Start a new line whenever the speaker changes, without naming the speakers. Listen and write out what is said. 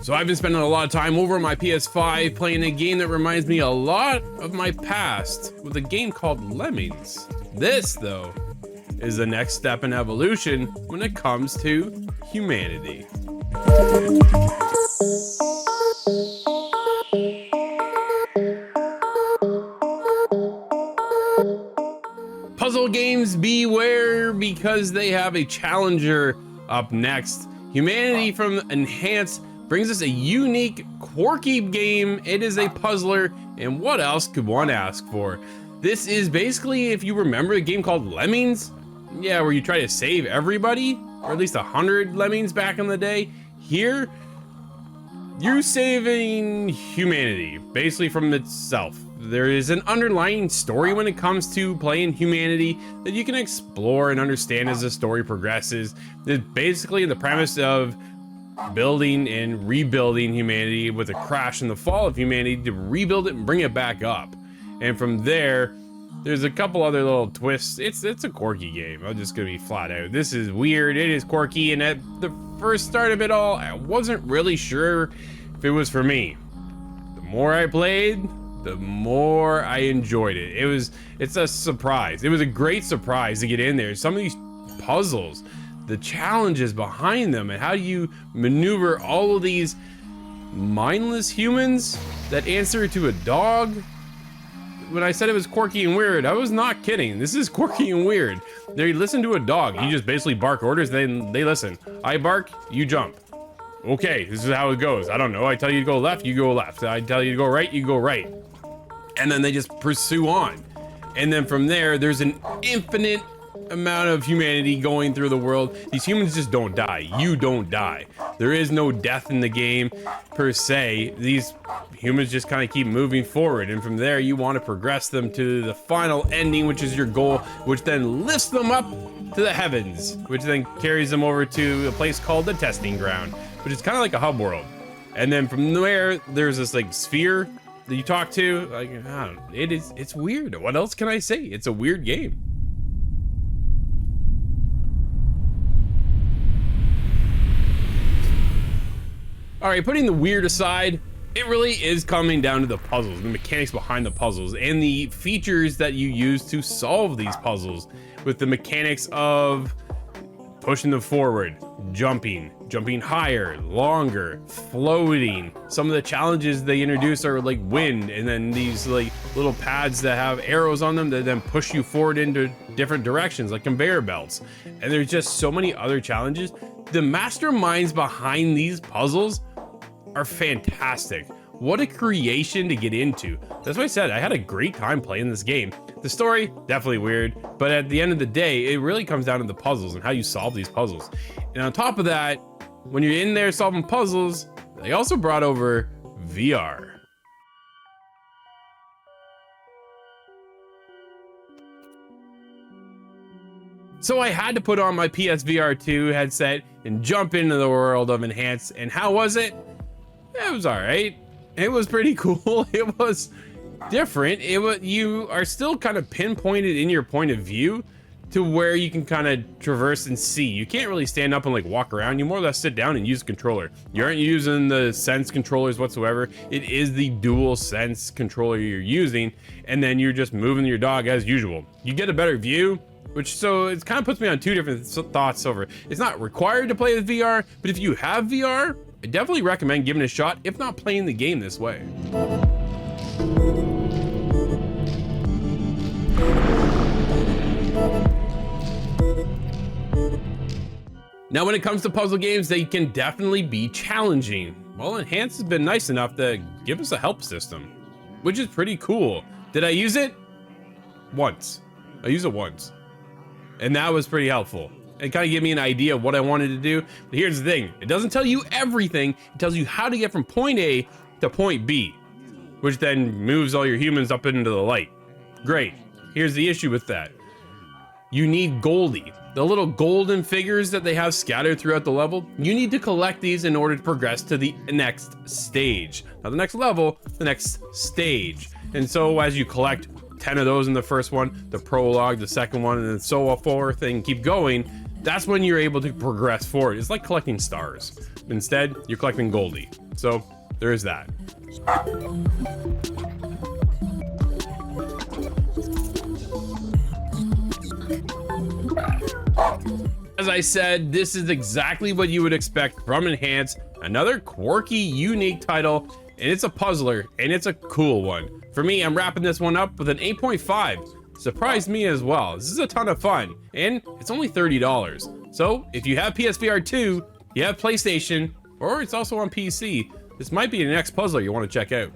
So I've been spending a lot of time over on my PS5 playing a game that reminds me a lot of my past with a game called Lemmings. This, though, is the next step in evolution when it comes to humanity. Puzzle games beware, because they have a challenger up next. Humanity from Enhance brings us a unique, quirky game. It is a puzzler, and what else could one ask for? This is basically, if you remember a game called Lemmings, yeah, where you try to save everybody, or at least 100 lemmings back in the day. Here, you're saving humanity, basically from itself. There is an underlying story when it comes to playing humanity that you can explore and understand as the story progresses. It's basically the premise of building and rebuilding humanity with a crash and the fall of humanity to rebuild it and bring it back up. And from there, there's a couple other little twists. It's a quirky game. I'm just gonna be flat out. This is weird, it is quirky, and at the first start of it all, I wasn't really sure if it was for me. The more I played, the more I enjoyed it. It's a surprise. It was a great surprise to get in there. Some of these puzzles, the challenges behind them, and how do you maneuver all of these mindless humans that answer to a dog. When I said it was quirky and weird, I was not kidding. This is quirky and weird. They listen to a dog. You just basically bark orders, then they listen. I bark, you jump. Okay, this is how it goes. I don't know. I tell you to go left, you go left. I tell you to go right, you go right. And then they just pursue on. And then from there, there's an infinite amount of humanity going through the world. These humans just don't die. You don't die. There is no death in the game per se. These humans just kind of keep moving forward, and from there you want to progress them to the final ending, which is your goal, which then lifts them up to the heavens, which then carries them over to a place called the testing ground, which is kind of like a hub world. And then from there, there's this like sphere that you talk to. Like, I don't know, it's weird. What else can I say? It's a weird game. All right, putting the weird aside, it really is coming down to the puzzles, the mechanics behind the puzzles, and the features that you use to solve these puzzles, with the mechanics of pushing them forward, jumping higher, longer, floating. Some of the challenges they introduce are like wind, and then these like little pads that have arrows on them that then push you forward into different directions, like conveyor belts. And there's just so many other challenges. The masterminds behind these puzzles are fantastic. What a creation to get into. That's why I said I had a great time playing this game. The story, definitely weird, but at the end of the day, it really comes down to the puzzles and how you solve these puzzles. And on top of that, when you're in there solving puzzles, they also brought over VR. So I had to put on my PSVR 2 headset and jump into the world of Enhance. And how was it? It was all right. It was pretty cool. It was different. You are still kind of pinpointed in your point of view to where you can kind of traverse and see. You can't really stand up and like walk around. You more or less sit down and use a controller. You aren't using the Sense controllers whatsoever. It is the dual Sense controller you're using, and then you're just moving your dog as usual. You get a better view, which so it kind of puts me on two different thoughts over. It's not required to play with VR, but if you have VR, I definitely recommend giving it a shot, if not playing the game this way. Now, when it comes to puzzle games, they can definitely be challenging. Well, Enhance has been nice enough to give us a help system, which is pretty cool. Did I use it? Once. I used it once. And that was pretty helpful. It kind of gave me an idea of what I wanted to do. But here's the thing. It doesn't tell you everything. It tells you how to get from point A to point B, which then moves all your humans up into the light. Great. Here's the issue with that. You need Goldie. The little golden figures that they have scattered throughout the level, you need to collect these in order to progress to the next stage. Not the next level, the next stage. And so as you collect 10 of those in the first one, the prologue, the second one, and then so forth, and keep going, that's when you're able to progress forward. It's like collecting stars. Instead, you're collecting Goldie. So there is that. As I said, this is exactly what you would expect from Enhance. Another quirky, unique title, and it's a puzzler, and it's a cool one. For me, I'm wrapping this one up with an 8.5. Surprised me as well. This is a ton of fun, and it's only $30. So if you have PSVR 2, you have PlayStation, or it's also on PC, this might be the next puzzler you want to check out.